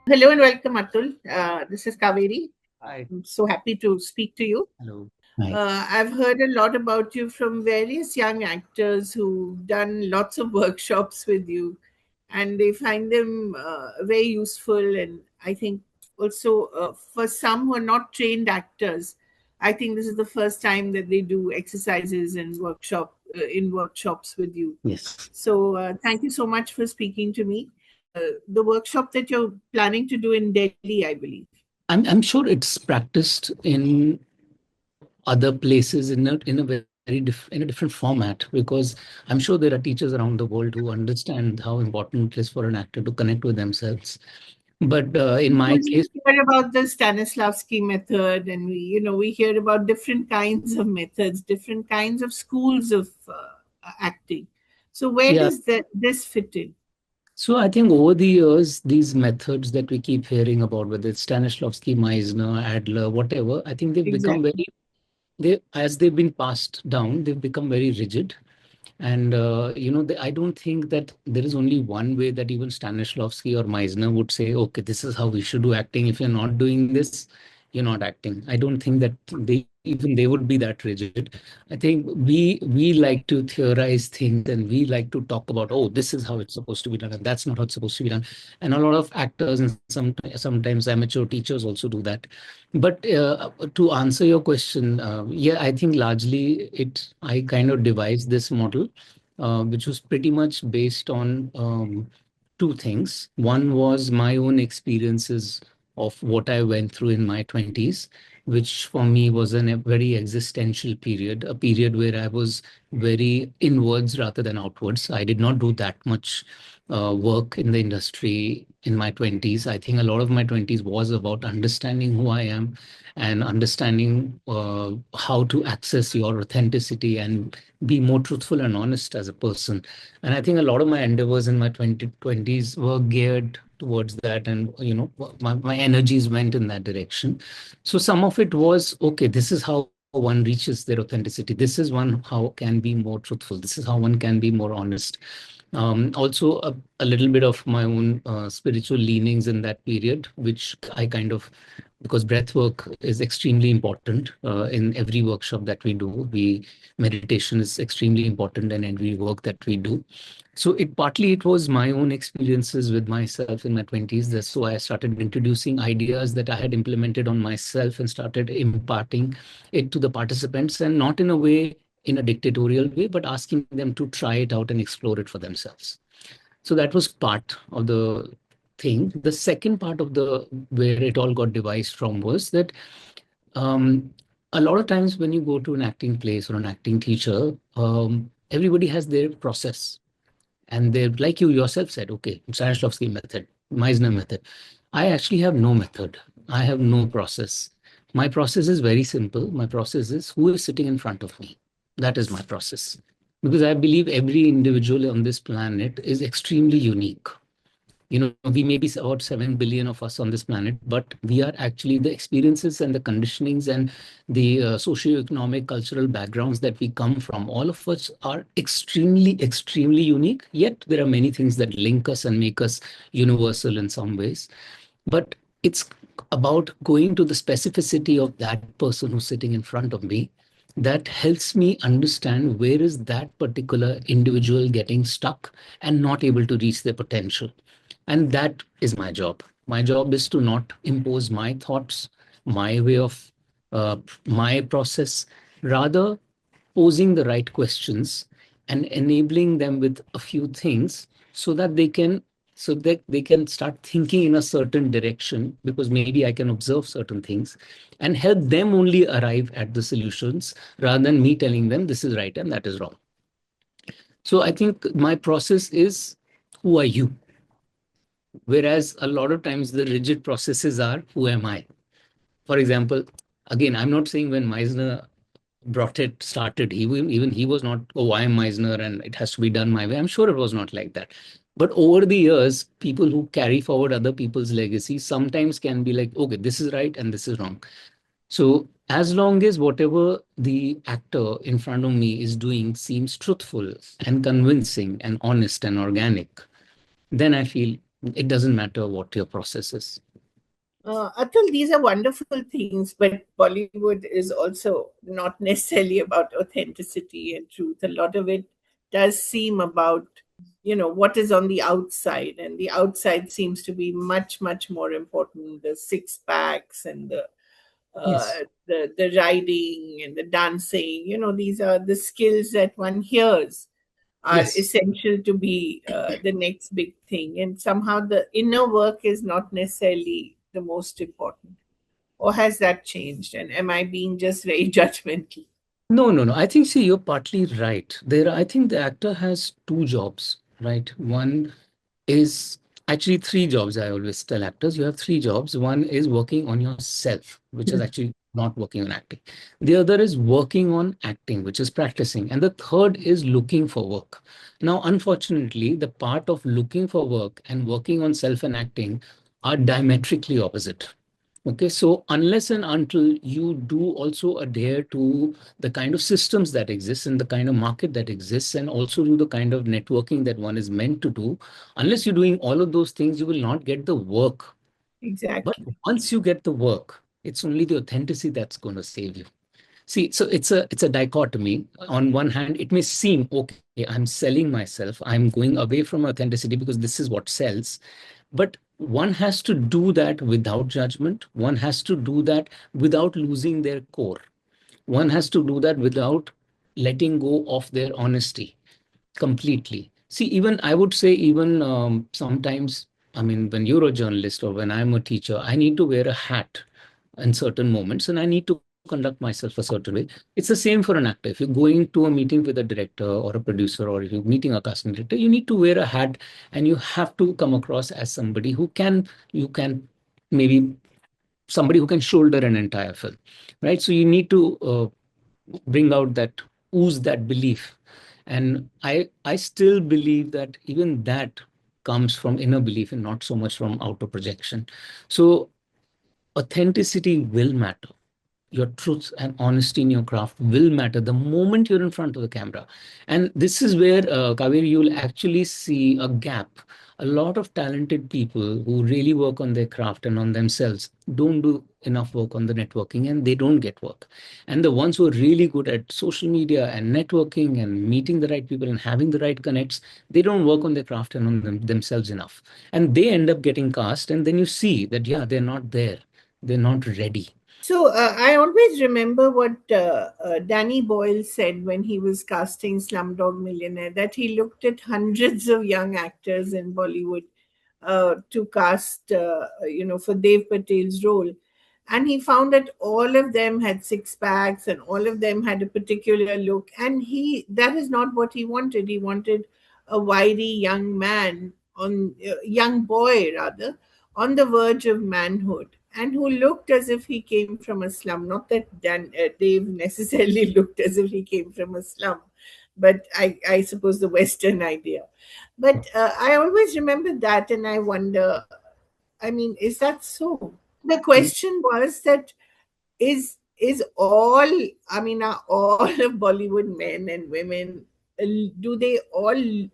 Hello and welcome, Atul. This is Kaveri. Hi. I'm so happy to speak to you. Hello. Hi. I've heard a lot about you from various young actors who've done lots of workshops with you, and they find them very useful. And I think also for some who are not trained actors, I think this is the first time that they do exercises and workshops with you. Yes. So thank you so much for speaking to me. The workshop that you're planning to do in Delhi, I believe. I'm sure it's practiced in other places in a different format, because I'm sure there are teachers around the world who understand how important it is for an actor to connect with themselves. But in my Because we case, hear about the Stanislavski method, and we hear about different kinds of methods, different kinds of schools of acting. So where yeah. does this fit in? So I think over the years, these methods that we keep hearing about, whether it's Stanislavski, Meisner, Adler, whatever, I think they've become Exactly. as they've been passed down, they've become very rigid. And I don't think that there is only one way that even Stanislavski or Meisner would say, okay, this is how we should do acting. If you're not doing this, you're not acting. I don't think that they would be that rigid. I think we like to theorize things, and we like to talk about, oh, this is how it's supposed to be done, and that's not how it's supposed to be done. And a lot of actors and sometimes amateur teachers also do that. But to answer your question, yeah, I think largely I kind of devised this model, which was pretty much based on two things. One was my own experiences of what I went through in my 20s, which for me was a very existential period, a period where I was very inwards rather than outwards. I did not do that much work in the industry in my 20s. I think a lot of my 20s was about understanding who I am and understanding how to access your authenticity and be more truthful and honest as a person. And I think a lot of my endeavors in my 20s were geared towards that. And, my energies went in that direction. So some of it was, okay, this is how one reaches their authenticity. This is one how can be more truthful. This is how one can be more honest. Also, a little bit of my own spiritual leanings in that period, which I kind of, because breath work is extremely important in every workshop that we do. Meditation is extremely important in every work that we do. So it was my own experiences with myself in my 20s. That's so I started introducing ideas that I had implemented on myself and started imparting it to the participants, and not in a way, in a dictatorial way, but asking them to try it out and explore it for themselves. So that was part of the thing. The second part of the where it all got devised from was that um, a lot of times when you go to an acting place or an acting teacher, everybody has their process, and they, like you yourself said, okay, Stanislavski method, Meisner method. I actually have no method. I have no process. My process is very simple. My process is who is sitting in front of me. That is my process. Because I believe every individual on this planet is extremely unique. We may be about 7 billion of us on this planet, but we are actually the experiences and the conditionings and the socio-economic cultural backgrounds that we come from. All of us are extremely, extremely unique. Yet there are many things that link us and make us universal in some ways. But it's about going to the specificity of that person who's sitting in front of me that helps me understand where is that particular individual getting stuck and not able to reach their potential. And that is my job. My job is to not impose my thoughts, my way of my process, rather posing the right questions and enabling them with a few things so that they can start thinking in a certain direction, because maybe I can observe certain things and help them only arrive at the solutions rather than me telling them this is right and that is wrong. So I think my process is, who are you? Whereas a lot of times the rigid processes are, who am I? For example, again, I'm not saying when Meisner brought it, started, even he was not, oh, I am Meisner and it has to be done my way. I'm sure it was not like that. But over the years, people who carry forward other people's legacy sometimes can be like, okay, this is right and this is wrong. So as long as whatever the actor in front of me is doing seems truthful and convincing and honest and organic, then I feel It doesn't matter what your process is. Atul, these are wonderful things, but Bollywood is also not necessarily about authenticity and truth. A lot of it does seem about, what is on the outside, and the outside seems to be much, much more important. The six packs and uh, Yes. the riding and the dancing. These are the skills that one hears are Yes. essential to be the next big thing. And somehow the inner work is not necessarily the most important. Or has that changed? And am I being just very judgmental? No, no, no. I think, see, you're partly right. I think the actor has two jobs, right? One is actually three jobs. I always tell actors you have three jobs. One is working on yourself, which is actually not working on acting. The other is working on acting, which is practicing. And the third is looking for work. Now, unfortunately, the part of looking for work and working on self and acting are diametrically opposite. Okay, so unless and until you do also adhere to the kind of systems that exist and the kind of market that exists, and also do the kind of networking that one is meant to do, unless you're doing all of those things, you will not get the work. But Exactly. once you get the work, it's only the authenticity that's going to save you. See, so it's a dichotomy. On one hand, it may seem okay, I'm selling myself, I'm going away from authenticity because this is what sells. But one has to do that without judgment. One has to do that without losing their core. One has to do that without letting go of their honesty completely. See, even I would say, even sometimes, I mean, when you're a journalist or when I'm a teacher, I need to wear a hat in certain moments and I need to conduct myself a certain way. It's the same for an actor. If you're going to a meeting with a director or a producer, or if you're meeting a casting director, you need to wear a hat and you have to come across as somebody you can maybe somebody who can shoulder an entire film, right? So you need to bring out that, ooze that belief. And I still believe that even that comes from inner belief and not so much from outer projection. So authenticity will matter. Your truth and honesty in your craft will matter the moment you're in front of the camera. And this is where, Kaveri, you'll actually see a gap. A lot of talented people who really work on their craft and on themselves don't do enough work on the networking, and they don't get work. And the ones who are really good at social media and networking and meeting the right people and having the right connects, they don't work on their craft and on themselves enough. And they end up getting cast. And then you see that, yeah, they're not there. They're not ready. So I always remember what Danny Boyle said when he was casting Slumdog Millionaire, that he looked at hundreds of young actors in Bollywood to cast, for Dev Patel's role. And he found that all of them had six packs and all of them had a particular look. And that is not what he wanted. He wanted a wiry young man, young boy rather, on the verge of manhood, and who looked as if he came from a slum. Not that Dave necessarily looked as if he came from a slum, but I suppose the Western idea. But I always remember that, and I wonder, I mean, is that so? The question was that is all, I mean, are all of Bollywood men and women, do they all,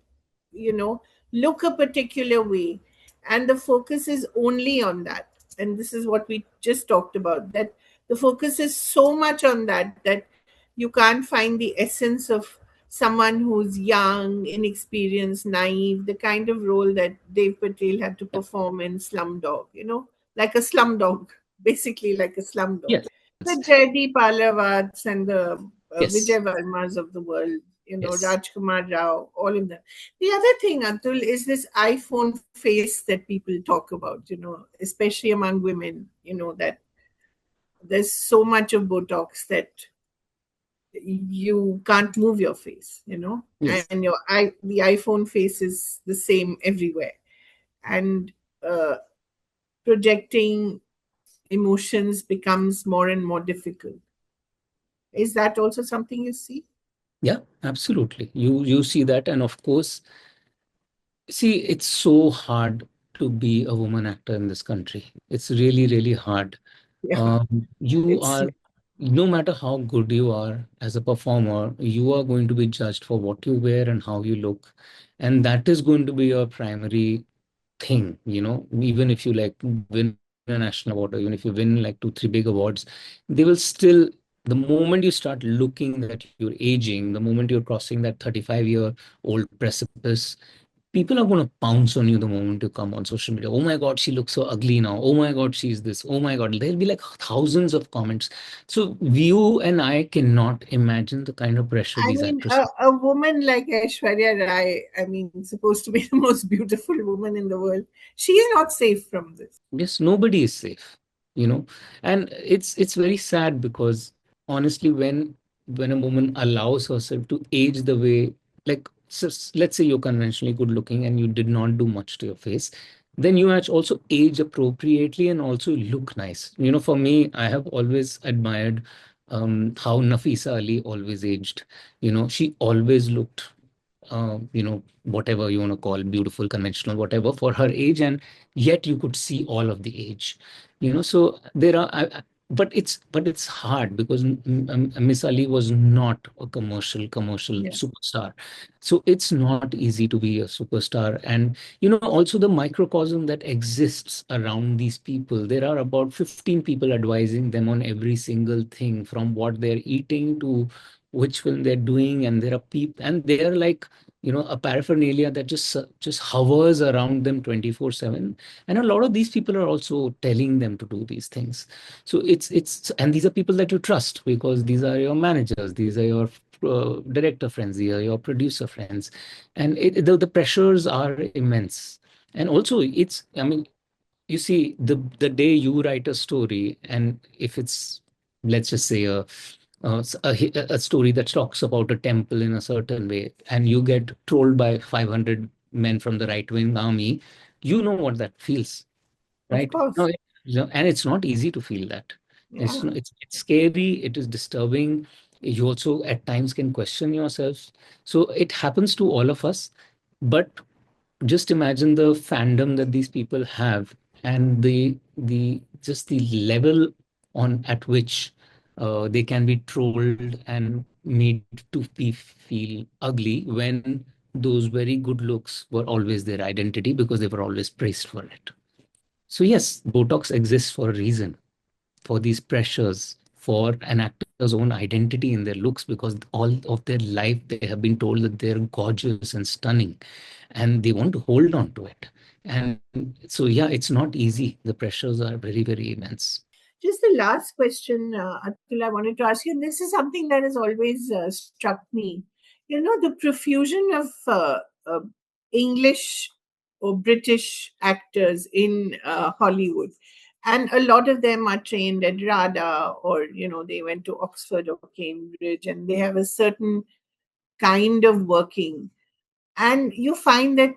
look a particular way, and the focus is only on that? And this is what we just talked about, that the focus is so much on that that you can't find the essence of someone who's young, inexperienced, naive, the kind of role that Dave Patel had to perform in Slumdog, like a slumdog, basically like a slumdog. Yes. The Jaydeep Alavats and the Yes. Vijay Varmas of the world, Yes. Rajkumar Rao, all of them. The other thing, Atul, is this iPhone face that people talk about, especially among women, that there's so much of Botox that you can't move your face, Yes. and the iPhone face is the same everywhere. And uh, projecting emotions becomes more and more difficult. Is that also something you see? Yeah, absolutely. You see that, and of course, see, it's so hard to be a woman actor in this country. It's really, really hard. Yeah, You it's are, no matter how good you are as a performer, you are going to be judged for what you wear and how you look, and that is going to be your primary thing, even if you like win a national award, or even if you win like two, three big awards, they will still, the moment you start looking that you're aging, the moment you're crossing that 35-year-old precipice, people are going to pounce on you the moment you come on social media. Oh my God, she looks so ugly now. Oh my God, she's this. Oh my God. There'll be like thousands of comments. So you and I cannot imagine the kind of pressure I these mean, actresses. a woman like Aishwarya Rai, I mean, supposed to be the most beautiful woman in the world, she is not safe from this. Yes, nobody is safe, you know, and it's very sad because honestly, when a woman allows herself to age the way, like let's say you're conventionally good looking and you did not do much to your face, then you also age appropriately and also look nice. For me, I have always admired how Nafisa Ali always aged. She always looked whatever you want to call beautiful, conventional, whatever for her age, and yet you could see all of the age. So there are, but it's hard because Miss Ali was not a commercial Yeah. superstar, so it's not easy to be a superstar. And also the microcosm that exists around these people. There are about 15 people advising them on every single thing, from what they're eating to which film they're doing, and there are people, and they're like a paraphernalia that just hovers around them 24/7. And a lot of these people are also telling them to do these things. So and these are people that you trust, because these are your managers, these are your director friends, these are your producer friends, and the pressures are immense. And also, I mean, you see, the day you write a story, and if it's, let's just say, a story that talks about a temple in a certain way, and you get trolled by 500 men from the right wing army, you know what that feels, Of right? course. No, and it's not easy to feel that. Yeah. It's scary, it is disturbing. You also at times can question yourself. So it happens to all of us. But just imagine the fandom that these people have, and the just the level on at which they can be trolled and made to be feel ugly, when those very good looks were always their identity, because they were always praised for it. So yes, Botox exists for a reason, for these pressures, for an actor's own identity in their looks, because all of their life they have been told that they're gorgeous and stunning, and they want to hold on to it. And so yeah, it's not easy. The pressures are very, very immense. Just the last question, Atul, I wanted to ask you, and this is something that has always struck me. The profusion of uh, English or British actors in Hollywood. And a lot of them are trained at RADA, or, they went to Oxford or Cambridge, and they have a certain kind of working. And you find that,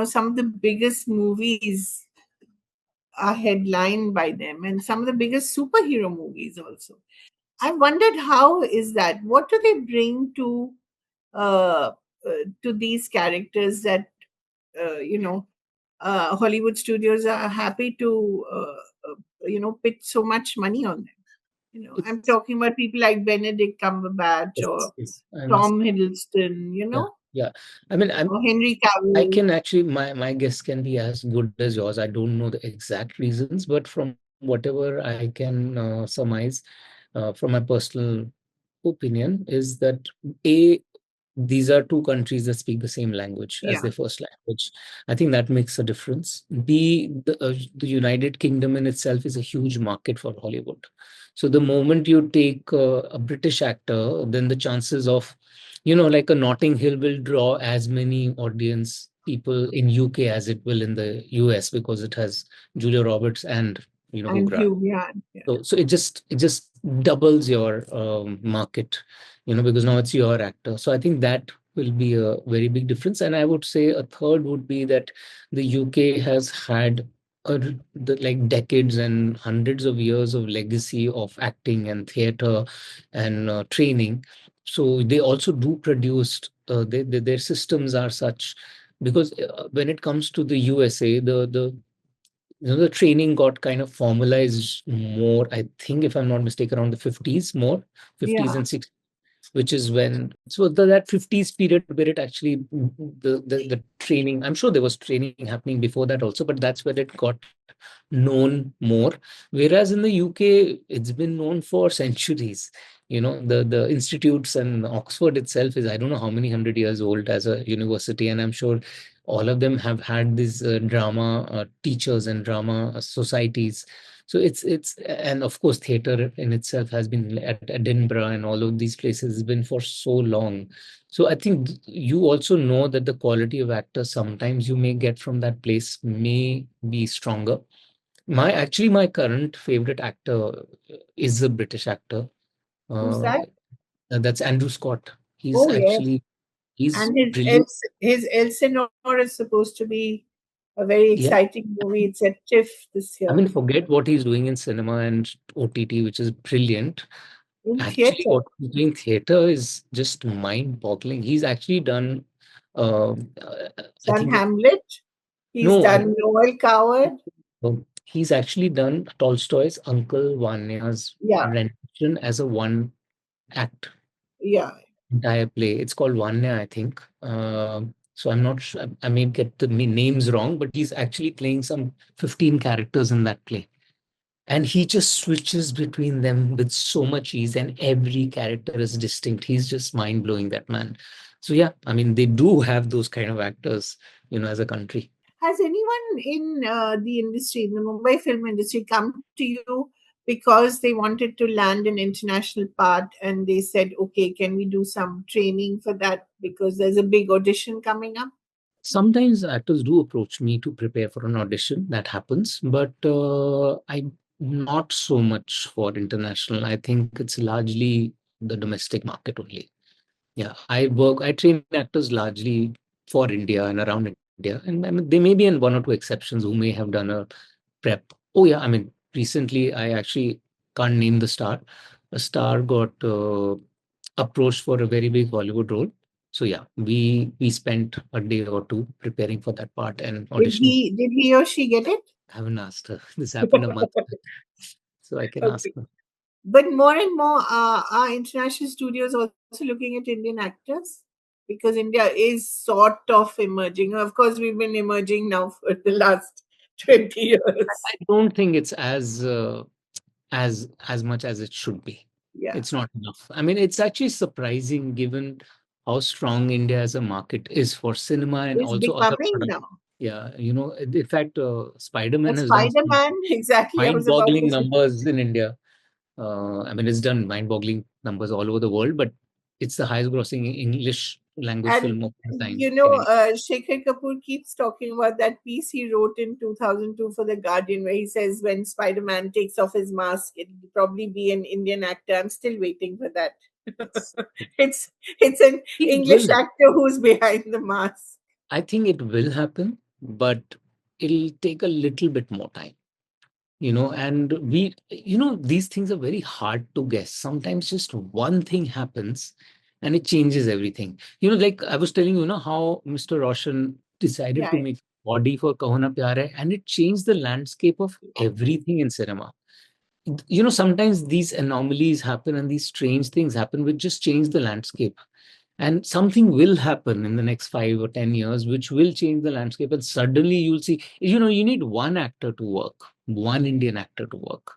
some of the biggest movies are headlined by them, and some of the biggest superhero movies also. I wondered, how is that? What do they bring uh, to these characters that Hollywood studios are happy to pitch so much money on them? I'm It's, talking about people like Benedict Cumberbatch it's, or I must, Tom Hiddleston, yeah, yeah. I mean, or Henry I Cavill. can actually, my guess can be as good as yours. I don't know the exact reasons, but from whatever I can surmise, from my personal opinion, is that A, these are two countries that speak the same language as Yeah, their first language. I think that makes a difference. B, the United Kingdom in itself is a huge market for Hollywood. So the moment you take a British actor, then the chances of, like a Notting Hill will draw as many audience people in UK as it will in the US, because it has Julia Roberts and Hugh and Grant. Hugh Grant. Yeah. So it just doubles your market, because now it's your actor. So I think that will be a very big difference. And I would say a third would be that the UK has had like decades and hundreds of years of legacy of acting and theater and training. So they also do produce. Their systems are such, because when it comes to the USA, the training got kind of formalized more, I think, if I'm not mistaken, around the 50s, more 50s Yeah. and 60s, which is when, so that 50s period where it actually, the training. I'm sure there was training happening before that also, but that's where it got known more. Whereas in the UK, it's been known for centuries. The institutes, and Oxford itself is, I don't know how many 100 years old as a university, and I'm sure all of them have had these drama teachers and drama societies. So it's and of course theater in itself has been at Edinburgh and all of these places has been for so long. So I think you also know that the quality of actors sometimes you may get from that place may be stronger. My current favorite actor is a British actor. Who's Uh, that? that's Andrew Scott. Oh yes. He's And brilliant. his Elsinore is supposed to be a very Yeah, exciting movie. It's at TIFF this I year mean, forget what he's doing in cinema and OTT, which is brilliant. in Actually, theatre. what he's doing theater is just mind-boggling. He's actually done, He's I done think, Hamlet. He's no, done Noel Coward. he's actually done Tolstoy's Uncle Vanya's Yeah, rendition as a one act yeah. entire play. It's called Vanya, I think. So I'm not sure. I may get the names wrong, but he's actually playing some 15 characters in that play. And he just switches between them with so much ease, and every character is distinct. He's just mind blowing, that man. So yeah, I mean, they do have those kind of actors, as a country. Has anyone in the industry, in the Mumbai film industry, come to you because they wanted to land an international part and they said, okay, can we do some training for that because there's a big audition coming up? Sometimes actors do approach me to prepare for an audition. That happens, but I not so much for international. I think it's largely the domestic market only. Yeah, I train actors largely for India and around India, and I mean, there may be one or two exceptions who may have done a prep. Oh yeah, I mean, recently I actually can't name the star. A star got approached for a very big Hollywood role. So yeah, we spent a day or two preparing for that part and auditioning. Did he or she get it? I haven't asked her. This happened a month back, so I can ask Okay. her. But more and more are international studios also looking at Indian actors because India is sort of emerging. Of course, we've been emerging now for the last 20 years. I don't think it's as much as it should be. Yeah. It's not enough. I mean, it's actually surprising given how strong India as a market is for cinema and Is also other becoming products. now. Yeah, in fact, Spider-Man But has done some Spider-Man, exactly, I was about to mind-boggling say. numbers in India. I mean, it's done mind-boggling numbers all over the world, but it's the highest-grossing English language And film of all time you in know, India. Shekhar Kapoor keeps talking about that piece he wrote in 2002 for The Guardian, where he says when Spider Man takes off his mask, it'll probably be an Indian actor. I'm still waiting for that. it's it's an It English will. actor who's behind the mask. I think it will happen, but it'll take a little bit more time. And these things are very hard to guess. Sometimes just one thing happens and it changes everything. Like I was telling how Mr. Roshan decided Yeah, to make body for Kaho Na Pyar Hai, and it changed the landscape of everything in cinema. Sometimes these anomalies happen and these strange things happen which just change the landscape, and something will happen in the next 5 or 10 years which will change the landscape, and suddenly you'll see, you need one actor to work, one Indian actor to work,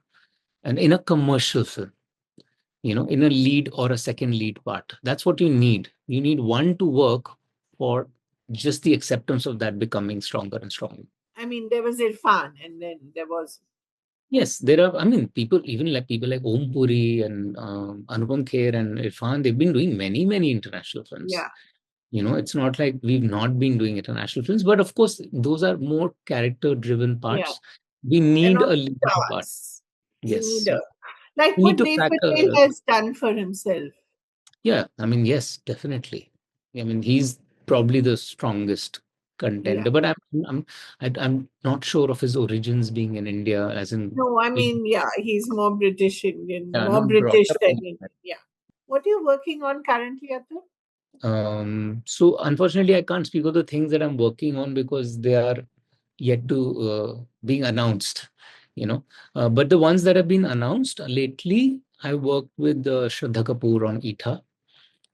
and in a commercial film, in a lead or a second lead part. That's what you need one to work for just the acceptance of that becoming stronger and stronger. I mean, there was Irfan, and then there was, Yes, there are. I mean, people, even like people like Om Puri and Anupam Kher and Irfan, they've been doing many, many international films. yeah, It's not like we've not been doing international films, but of course, those are more character-driven yeah. parts. We They're need not a leading part. stars. You need Yes, a, like we need what to Dev crack Patel a. has done for himself. Yeah, I mean, yes, definitely. I mean, he's probably the strongest Yeah. contender, but I'm not sure of his origins being in India, as in, No, I mean, yeah, he's more British Indian, yeah, more not brought British up than in. Indian. Yeah. What are you working on currently, Atul? So unfortunately, I can't speak of the things that I'm working on because they are yet to being announced. But the ones that have been announced lately, I worked with Shraddha Kapoor on Ita.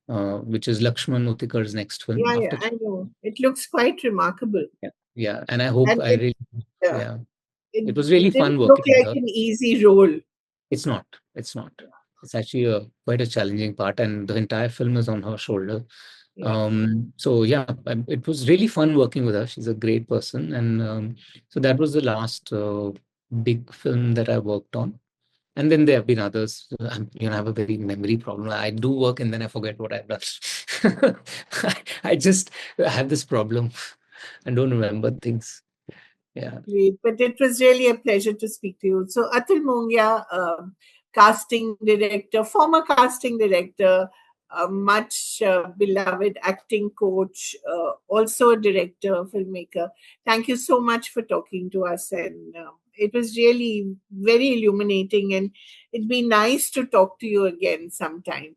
which is Lakshman Utikar's next film Yeah, after. yeah, I know. It looks quite remarkable. Yeah, yeah, and I hope And I really, uh, yeah, it, it was really it didn't fun look working with like her. an easy role. It's not. It's not. It's actually a quite a challenging part, and the entire film is on her shoulder. Yeah, So yeah, it was really fun working with her. She's a great person, and so that was the last big film that I worked on. And then there have been others. I have a very memory problem. I do work and then I forget what I've done. I just have this problem. I don't remember things. Yeah. great. But it was really a pleasure to speak to you. So, Atul Mongia, casting director, former casting director, much beloved acting coach, also a director, filmmaker. Thank you so much for talking to us. And it was really very illuminating. And it'd be nice to talk to you again sometime.